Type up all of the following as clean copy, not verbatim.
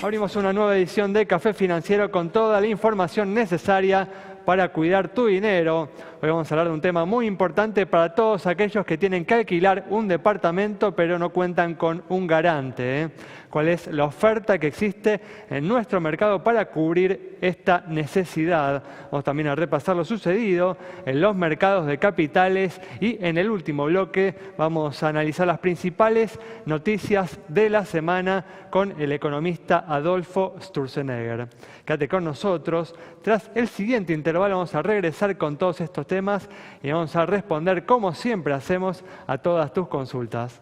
Abrimos una nueva edición de Café Financiero con toda la información necesaria para cuidar tu dinero. Hoy vamos a hablar de un tema muy importante para todos aquellos que tienen que alquilar un departamento pero no cuentan con un garante. ¿Cuál es la oferta que existe en nuestro mercado para cubrir esta necesidad? Vamos también a repasar lo sucedido en los mercados de capitales y en el último bloque vamos a analizar las principales noticias de la semana con el economista Adolfo Sturzenegger. Quédate con nosotros. Tras el siguiente intervalo vamos a regresar con todos estos temas y vamos a responder, como siempre hacemos, a todas tus consultas.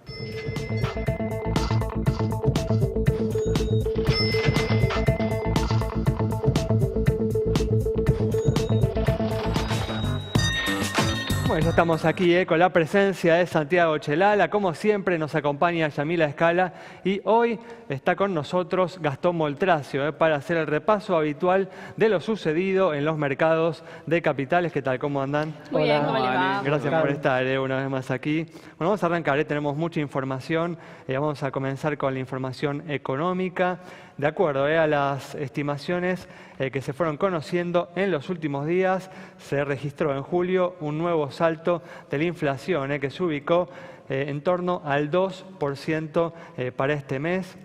Bueno, ya estamos aquí con la presencia de Santiago Chelala. Como siempre nos acompaña Yamila Escala y hoy está con nosotros Gastón Moltracio para hacer el repaso habitual de lo sucedido en los mercados de capitales. ¿Qué tal? ¿Cómo andan? Muy bien, ¿cómo le va? Gracias por estar una vez más aquí. Bueno, vamos a arrancar, tenemos mucha información. Vamos a comenzar con la información económica. De acuerdo a las estimaciones que se fueron conociendo en los últimos días, se registró en julio un nuevo salto de la inflación que se ubicó en torno al 2% para este mes.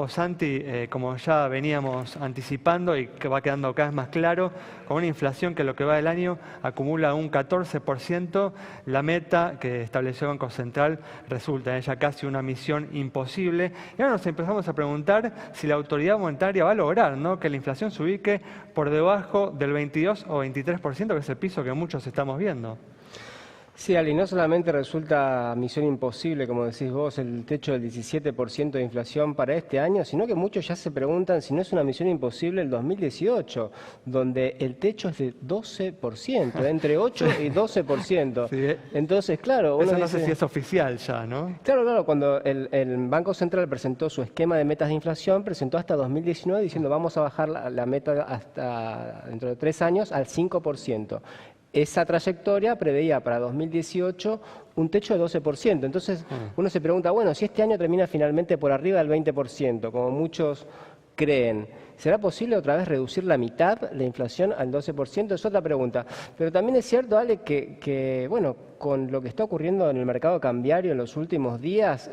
Santi, como ya veníamos anticipando y que va quedando cada vez más claro, con una inflación que lo que va del año acumula un 14%, la meta que estableció el Banco Central resulta ya casi una misión imposible. Y ahora nos empezamos a preguntar si la autoridad monetaria va a lograr, ¿no?, que la inflación se ubique por debajo del 22 o 23%, que es el piso que muchos estamos viendo. Sí, Ali, no solamente resulta misión imposible, como decís vos, el techo del 17% de inflación para este año, sino que muchos ya se preguntan si no es una misión imposible el 2018, donde el techo es de 12%, entre 8 y 12%. Sí. Entonces, claro, uno eso no dice, sé si es oficial ya, ¿no? Claro, cuando el Banco Central presentó su esquema de metas de inflación, presentó hasta 2019 diciendo vamos a bajar la meta hasta dentro de 3 años al 5%. Esa trayectoria preveía para 2018 un techo de 12%. Entonces uno se pregunta, bueno, si este año termina finalmente por arriba del 20%, como muchos creen, ¿será posible otra vez reducir la mitad la inflación al 12%? Es otra pregunta. Pero también es cierto, Ale, que bueno, con lo que está ocurriendo en el mercado cambiario en los últimos días,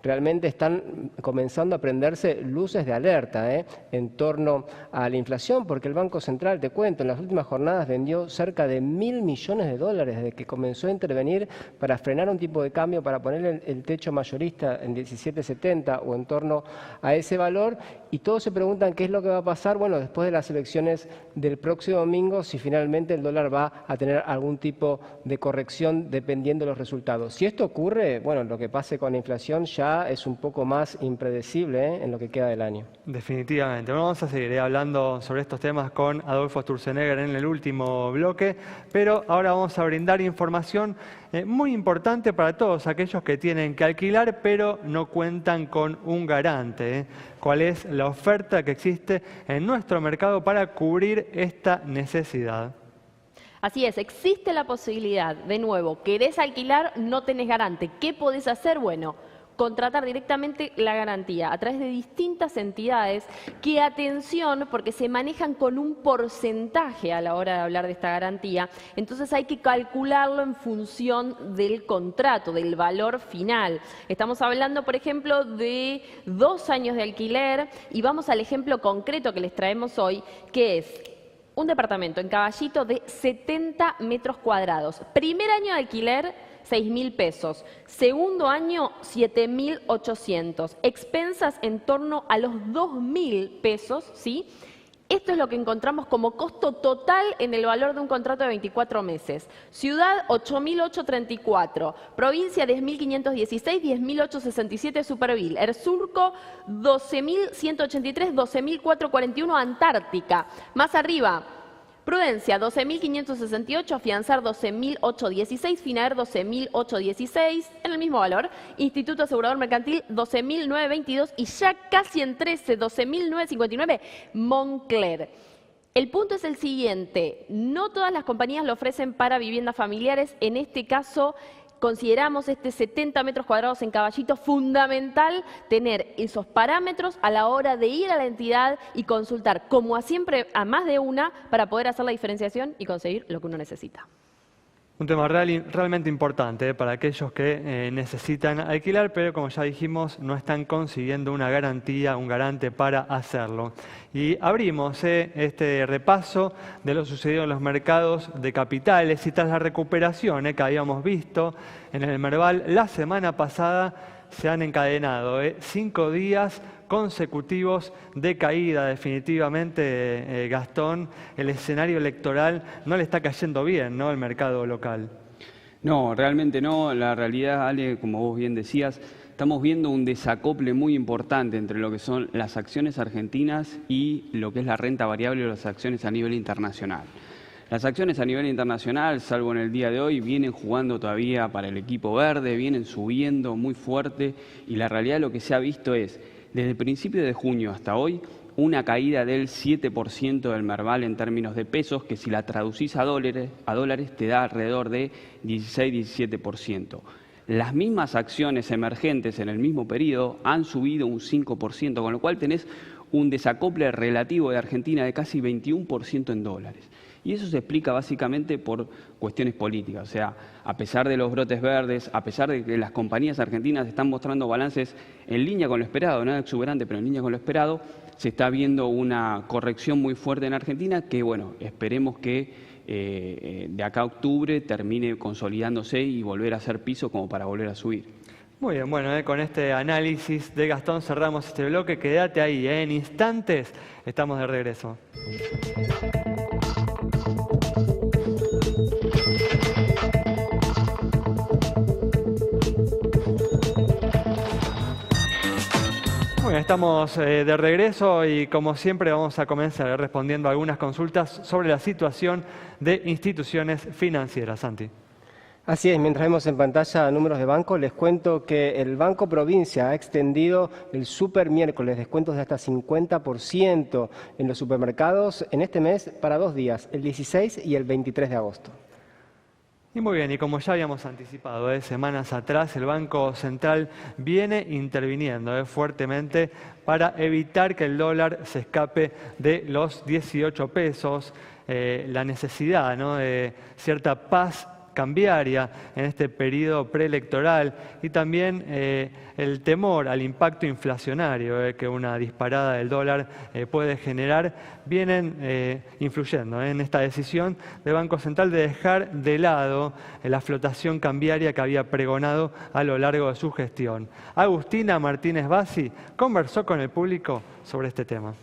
realmente están comenzando a prenderse luces de alerta en torno a la inflación, porque el Banco Central, te cuento, en las últimas jornadas vendió cerca de $1.000 millones desde que comenzó a intervenir para frenar un tipo de cambio, para poner el techo mayorista en 17.70 o en torno a ese valor, y todos se preguntan qué es lo que va a pasar, bueno, después de las elecciones del próximo domingo, si finalmente el dólar va a tener algún tipo de corrección dependiendo de los resultados. Si esto ocurre, bueno, lo que pase con la inflación ya es un poco más impredecible en lo que queda del año. Definitivamente. Bueno, vamos a seguir hablando sobre estos temas con Adolfo Sturzenegger en el último bloque, pero ahora vamos a brindar información muy importante para todos aquellos que tienen que alquilar pero no cuentan con un garante. ¿Cuál es la oferta que existe en nuestro mercado para cubrir esta necesidad? Así es, existe la posibilidad, de nuevo, querés alquilar, no tenés garante. ¿Qué podés hacer? Bueno, contratar directamente la garantía a través de distintas entidades que, atención, porque se manejan con un porcentaje a la hora de hablar de esta garantía, entonces hay que calcularlo en función del contrato, del valor final. Estamos hablando, por ejemplo, de 2 años de alquiler y vamos al ejemplo concreto que les traemos hoy, que es un departamento en Caballito de 70 metros cuadrados. Primer año de alquiler, 6.000 pesos. Segundo año, 7.800. Expensas en torno a los 2.000 pesos, ¿sí? Esto es lo que encontramos como costo total en el valor de un contrato de 24 meses. Ciudad, 8.834. Provincia, 10.516, 10.867 Superville. Surco, 12.183, 12.441 Antártica. Más arriba, Prudencia, 12.568, Afianzar 12.816, Finaer 12.816, en el mismo valor. Instituto Asegurador Mercantil 12.922 y ya casi en 13, 12.959, Moncler. El punto es el siguiente, no todas las compañías lo ofrecen para viviendas familiares, en este caso consideramos 70 metros cuadrados en Caballito fundamental tener esos parámetros a la hora de ir a la entidad y consultar, como a siempre, a más de una, para poder hacer la diferenciación y conseguir lo que uno necesita. Un tema realmente importante para aquellos que necesitan alquilar, pero como ya dijimos, no están consiguiendo una garantía, un garante para hacerlo. Y abrimos este repaso de lo sucedido en los mercados de capitales y tras la recuperación que habíamos visto en el Merval la semana pasada, se han encadenado 5 días consecutivos de caída. Definitivamente, Gastón, el escenario electoral no le está cayendo bien, ¿no?, al mercado local. No, realmente no. La realidad, Ale, como vos bien decías, estamos viendo un desacople muy importante entre lo que son las acciones argentinas y lo que es la renta variable o las acciones a nivel internacional. Las acciones a nivel internacional, salvo en el día de hoy, vienen jugando todavía para el equipo verde, vienen subiendo muy fuerte y la realidad lo que se ha visto es, desde el principio de junio hasta hoy, una caída del 7% del Merval en términos de pesos, que si la traducís a dólares te da alrededor de 16-17%. Las mismas acciones emergentes en el mismo periodo han subido un 5%, con lo cual tenés un desacople relativo de Argentina de casi 21% en dólares. Y eso se explica básicamente por cuestiones políticas. O sea, a pesar de los brotes verdes, a pesar de que las compañías argentinas están mostrando balances en línea con lo esperado, nada exuberante, pero en línea con lo esperado, se está viendo una corrección muy fuerte en Argentina que, bueno, esperemos que de acá a octubre termine consolidándose y volver a hacer piso como para volver a subir. Muy bien, bueno, con este análisis de Gastón cerramos este bloque. Quédate ahí, en instantes estamos de regreso. Bueno, estamos de regreso y como siempre vamos a comenzar respondiendo a algunas consultas sobre la situación de instituciones financieras. Santi. Así es, mientras vemos en pantalla números de banco, les cuento que el Banco Provincia ha extendido el super miércoles, descuentos de hasta 50% en los supermercados en este mes para 2 días, el 16 y el 23 de agosto. Y muy bien, y como ya habíamos anticipado semanas atrás, el Banco Central viene interviniendo fuertemente para evitar que el dólar se escape de los 18 pesos, la necesidad, ¿no?, de cierta paz cambiaria en este periodo preelectoral y también el temor al impacto inflacionario que una disparada del dólar puede generar, vienen influyendo en esta decisión del Banco Central de dejar de lado la flotación cambiaria que había pregonado a lo largo de su gestión. Agustina Martínez Bassi conversó con el público sobre este tema.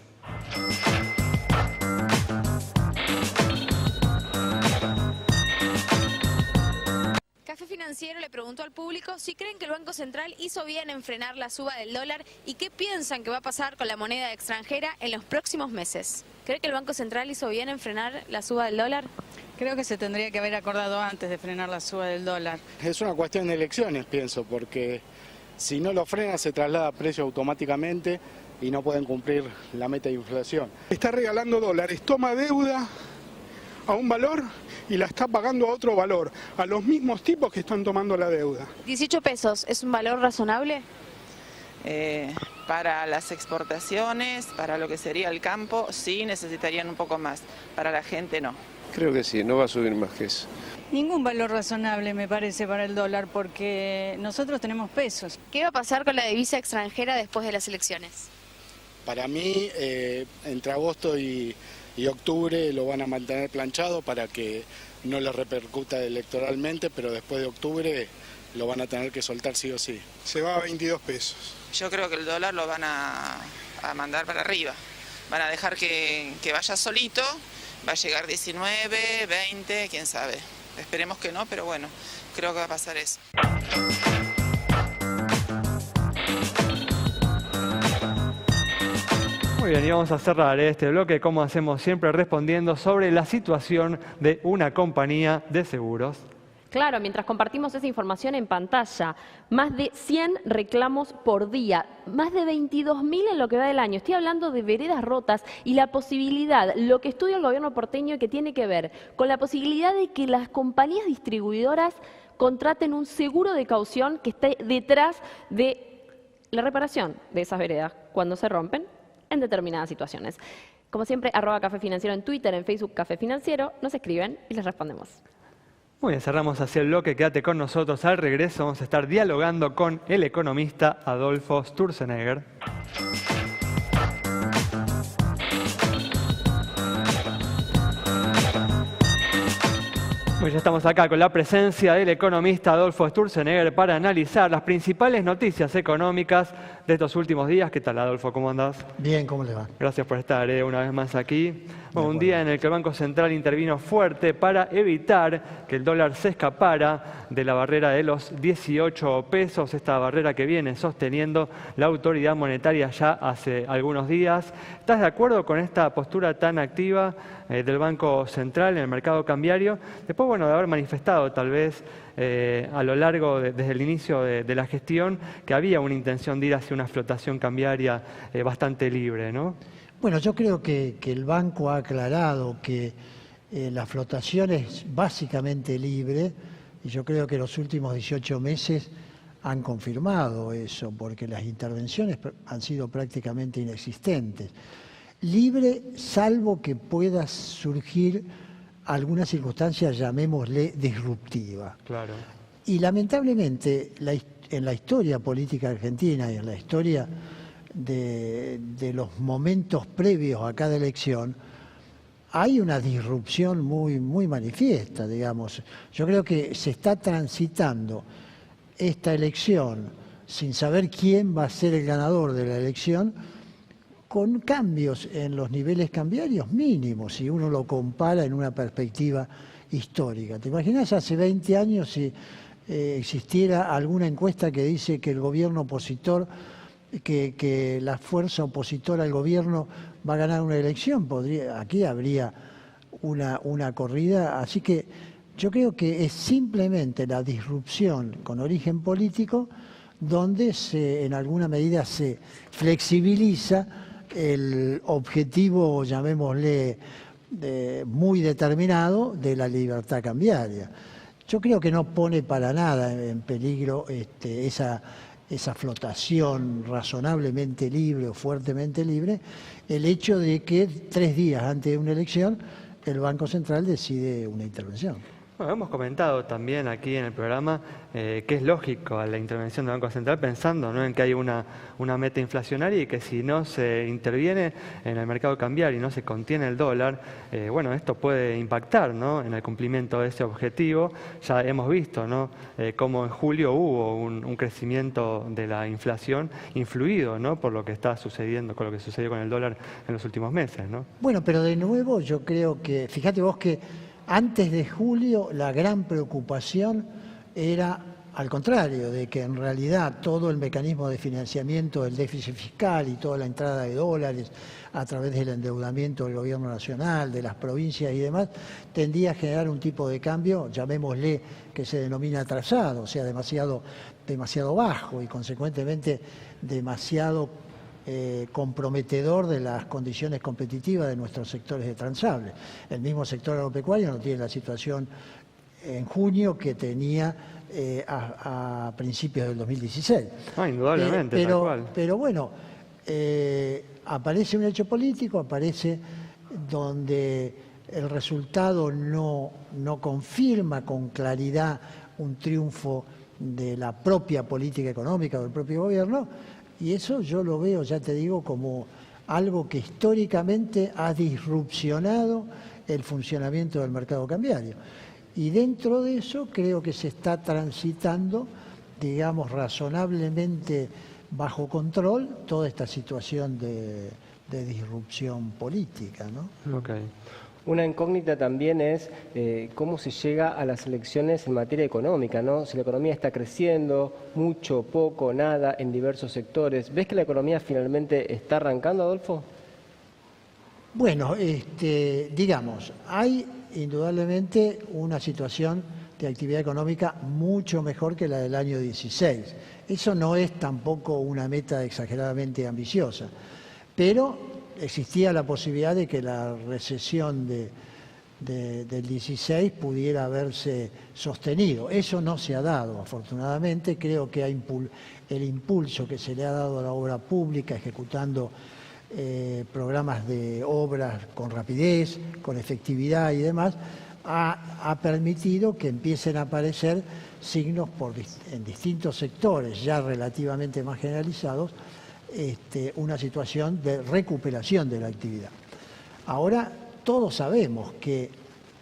Financiero le preguntó al público si creen que el Banco Central hizo bien en frenar la suba del dólar y qué piensan que va a pasar con la moneda extranjera en los próximos meses. ¿Cree que el Banco Central hizo bien en frenar la suba del dólar? Creo que se tendría que haber acordado antes de frenar la suba del dólar. Es una cuestión de elecciones, pienso, porque si no lo frena se traslada a precio automáticamente y no pueden cumplir la meta de inflación. Está regalando dólares, toma deuda a un valor y la está pagando a otro valor, a los mismos tipos que están tomando la deuda. 18 pesos, ¿es un valor razonable? Para las exportaciones, para lo que sería el campo, sí necesitarían un poco más. Para la gente no. Creo que sí, no va a subir más que eso. Ningún valor razonable me parece para el dólar porque nosotros tenemos pesos. ¿Qué va a pasar con la divisa extranjera después de las elecciones? Para mí, entre agosto y octubre lo van a mantener planchado para que no le repercuta electoralmente, pero después de octubre lo van a tener que soltar sí o sí. Se va a 22 pesos. Yo creo que el dólar lo van a mandar para arriba. Van a dejar que vaya solito, va a llegar 19, 20, quién sabe. Esperemos que no, pero bueno, creo que va a pasar eso. Muy bien, y vamos a cerrar este bloque, como hacemos siempre, respondiendo sobre la situación de una compañía de seguros. Claro, mientras compartimos esa información en pantalla, más de 100 reclamos por día, más de 22.000 en lo que va del año. Estoy hablando de veredas rotas y la posibilidad, lo que estudia el gobierno porteño y que tiene que ver con la posibilidad de que las compañías distribuidoras contraten un seguro de caución que esté detrás de la reparación de esas veredas cuando se rompen en determinadas situaciones. Como siempre, @Café Financiero en Twitter, en Facebook Café Financiero, nos escriben y les respondemos. Muy bien, cerramos así el bloque. Quédate con nosotros. Al regreso vamos a estar dialogando con el economista Adolfo Sturzenegger. Pues ya estamos acá con la presencia del economista Adolfo Sturzenegger para analizar las principales noticias económicas de estos últimos días. ¿Qué tal, Adolfo? ¿Cómo andás? Bien, ¿cómo le va? Gracias por estar una vez más aquí. Bueno, un día en el que el Banco Central intervino fuerte para evitar que el dólar se escapara de la barrera de los 18 pesos, esta barrera que viene sosteniendo la autoridad monetaria ya hace algunos días. ¿Estás de acuerdo con esta postura tan activa del Banco Central en el mercado cambiario? Después, bueno, de haber manifestado tal vez a lo largo, desde el inicio de la gestión, que había una intención de ir hacia una flotación cambiaria bastante libre, ¿no? Bueno, yo creo que el banco ha aclarado que la flotación es básicamente libre y yo creo que los últimos 18 meses han confirmado eso, porque las intervenciones han sido prácticamente inexistentes. Libre, salvo que pueda surgir alguna circunstancia, llamémosle, disruptiva. Claro. Y lamentablemente, en la historia política argentina y en la historia de los momentos previos a cada elección, hay una disrupción muy manifiesta, digamos. Yo creo que se está transitando esta elección sin saber quién va a ser el ganador de la elección, con cambios en los niveles cambiarios mínimos, si uno lo compara en una perspectiva histórica. ¿Te imaginas hace 20 años si existiera alguna encuesta que dice que el gobierno opositor, que la fuerza opositora al gobierno va a ganar una elección? Aquí habría una corrida. Así que yo creo que es simplemente la disrupción con origen político donde en alguna medida se flexibiliza el objetivo, llamémosle, muy determinado de la libertad cambiaria. Yo creo que no pone para nada en peligro esa flotación razonablemente libre o fuertemente libre, el hecho de que 3 días antes de una elección el Banco Central decide una intervención. Bueno, hemos comentado también aquí en el programa que es lógico la intervención del Banco Central pensando, ¿no?, en que hay una meta inflacionaria y que si no se interviene en el mercado cambiario y no se contiene el dólar, bueno, esto puede impactar, ¿no?, en el cumplimiento de ese objetivo. Ya hemos visto, ¿no?, cómo en julio hubo un crecimiento de la inflación influido, ¿no?, por lo que está sucediendo, con lo que sucedió con el dólar en los últimos meses, ¿no? Bueno, pero de nuevo yo creo que, fíjate vos que antes de julio la gran preocupación era al contrario, de que en realidad todo el mecanismo de financiamiento del déficit fiscal y toda la entrada de dólares a través del endeudamiento del gobierno nacional, de las provincias y demás, tendía a generar un tipo de cambio, llamémosle, que se denomina atrasado, o sea, demasiado bajo y consecuentemente demasiado comprometedor de las condiciones competitivas de nuestros sectores de transables. El mismo sector agropecuario no tiene la situación en junio que tenía a principios del 2016. Indudablemente, tal cual. Pero bueno, aparece un hecho político, aparece donde el resultado no confirma con claridad un triunfo de la propia política económica del propio gobierno, y eso yo lo veo, ya te digo, como algo que históricamente ha disrupcionado el funcionamiento del mercado cambiario. Y dentro de eso creo que se está transitando, digamos, razonablemente bajo control toda esta situación de disrupción política, ¿no? Okay. Una incógnita también es cómo se llega a las elecciones en materia económica, ¿no? Si la economía está creciendo, mucho, poco, nada, en diversos sectores. ¿Ves que la economía finalmente está arrancando, Adolfo? Bueno, digamos, hay indudablemente una situación de actividad económica mucho mejor que la del año 16. Eso no es tampoco una meta exageradamente ambiciosa, pero existía la posibilidad de que la recesión del 16 pudiera haberse sostenido. Eso no se ha dado, afortunadamente. Creo que el impulso que se le ha dado a la obra pública, ejecutando programas de obras con rapidez, con efectividad y demás, ha permitido que empiecen a aparecer signos en distintos sectores ya relativamente más generalizados, una situación de recuperación de la actividad. Ahora todos sabemos que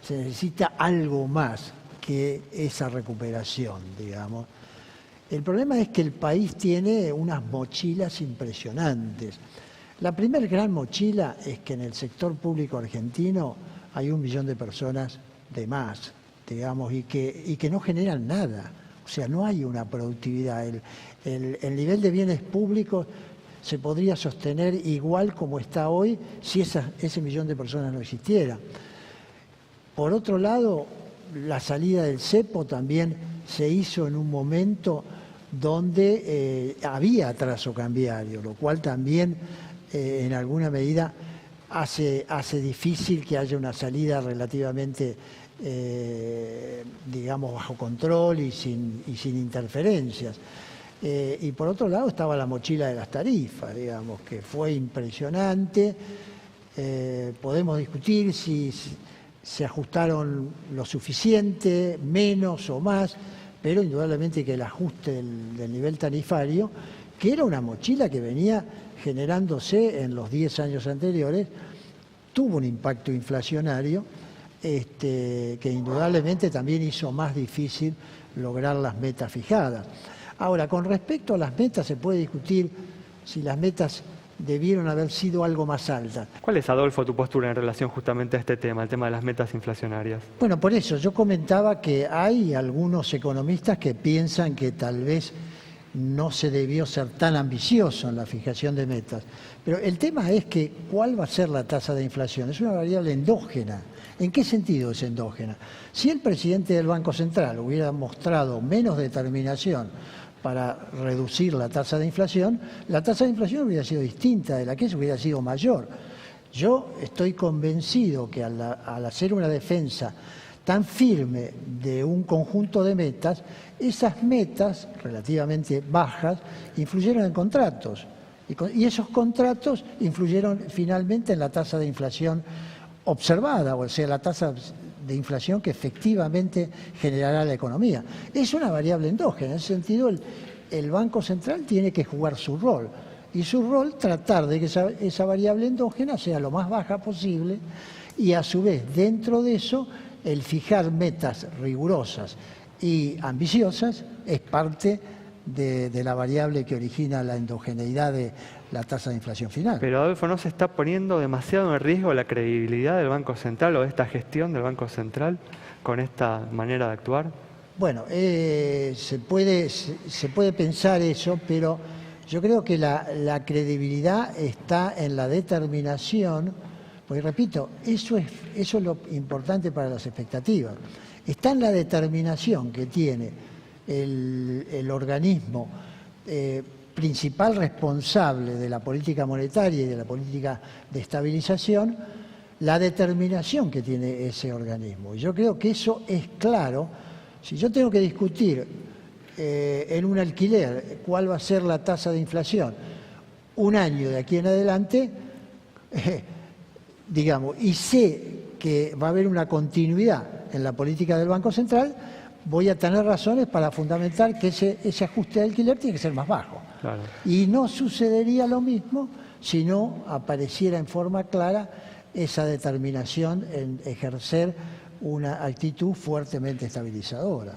se necesita algo más que esa recuperación, digamos. El problema es que el país tiene unas mochilas impresionantes. La primera gran mochila es que en el sector público argentino hay 1 millón de personas de más, digamos, y que no generan nada. O sea, no hay una productividad. El nivel de bienes públicos se podría sostener igual como está hoy si ese 1 millón de personas no existiera. Por otro lado, la salida del cepo también se hizo en un momento donde había atraso cambiario, lo cual también en alguna medida hace difícil que haya una salida relativamente, digamos, bajo control y sin interferencias. Y por otro lado estaba la mochila de las tarifas, digamos, que fue impresionante. Podemos discutir si se ajustaron lo suficiente, menos o más, pero indudablemente que el ajuste del nivel tarifario, que era una mochila que venía generándose en los 10 años anteriores, tuvo un impacto inflacionario que indudablemente también hizo más difícil lograr las metas fijadas. Ahora, con respecto a las metas, se puede discutir si las metas debieron haber sido algo más altas. ¿Cuál es, Adolfo, tu postura en relación justamente a este tema, el tema de las metas inflacionarias? Bueno, por eso yo comentaba que hay algunos economistas que piensan que tal vez no se debió ser tan ambicioso en la fijación de metas. Pero el tema es que ¿cuál va a ser la tasa de inflación? Es una variable endógena. ¿En qué sentido es endógena? Si el presidente del Banco Central hubiera mostrado menos determinación para reducir la tasa de inflación hubiera sido distinta de la que es, hubiera sido mayor. Yo estoy convencido que al hacer una defensa tan firme de un conjunto de metas, esas metas relativamente bajas influyeron en contratos y esos contratos influyeron finalmente en la tasa de inflación observada, o sea, la tasa de inflación que efectivamente generará la economía. Es una variable endógena. En ese sentido, el Banco Central tiene que jugar su rol. Y su rol, tratar de que esa variable endógena sea lo más baja posible y, a su vez, dentro de eso, el fijar metas rigurosas y ambiciosas es parte de la variable que origina la endogeneidad de la tasa de inflación final. Pero, Adolfo, ¿no se está poniendo demasiado en riesgo la credibilidad del Banco Central o de esta gestión del Banco Central con esta manera de actuar? Bueno, se puede pensar eso, pero yo creo que la credibilidad está en la determinación, porque repito, eso es lo importante para las expectativas. Está en la determinación que tiene el organismo principal responsable de la política monetaria y de la política de estabilización, la determinación que tiene ese organismo. Y yo creo que eso es claro. Si yo tengo que discutir en un alquiler cuál va a ser la tasa de inflación un año de aquí en adelante, digamos, y sé que va a haber una continuidad en la política del Banco Central, voy a tener razones para fundamentar que ese ajuste de alquiler tiene que ser más bajo. Claro. Y no sucedería lo mismo si no apareciera en forma clara esa determinación en ejercer una actitud fuertemente estabilizadora.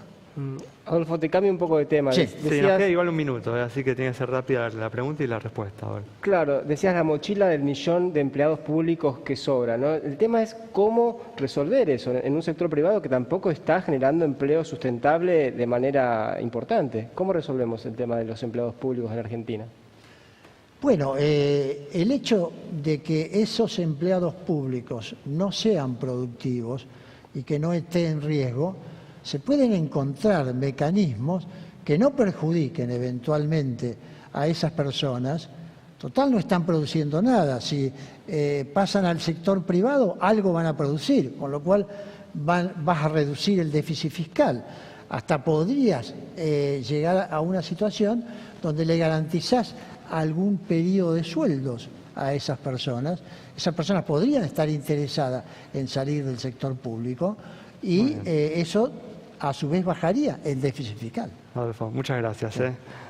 Adolfo, te cambio un poco de tema. Sí, nos queda igual un minuto, así que tiene que ser rápida la pregunta y la respuesta ahora. Claro, decías la mochila del 1 millón de empleados públicos que sobra, ¿no? El tema es cómo resolver eso en un sector privado que tampoco está generando empleo sustentable de manera importante. ¿Cómo resolvemos el tema de los empleados públicos en Argentina? Bueno, el hecho de que esos empleados públicos no sean productivos y que no esté en riesgo, se pueden encontrar mecanismos que no perjudiquen eventualmente a esas personas. Total, no están produciendo nada. Si pasan al sector privado, algo van a producir, con lo cual vas a reducir el déficit fiscal. Hasta podrías llegar a una situación donde le garantizás algún periodo de sueldos a esas personas. Esas personas podrían estar interesadas en salir del sector público y eso a su vez bajaría el déficit fiscal. Adolfo, muchas gracias.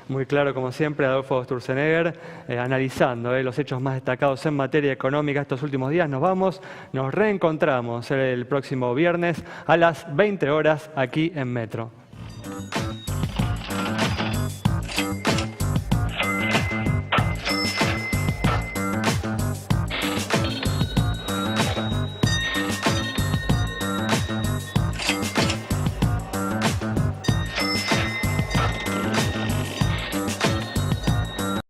Muy claro, como siempre, Adolfo Sturzenegger, analizando los hechos más destacados en materia económica estos últimos días. Nos reencontramos el próximo viernes a las 20 horas aquí en Metro.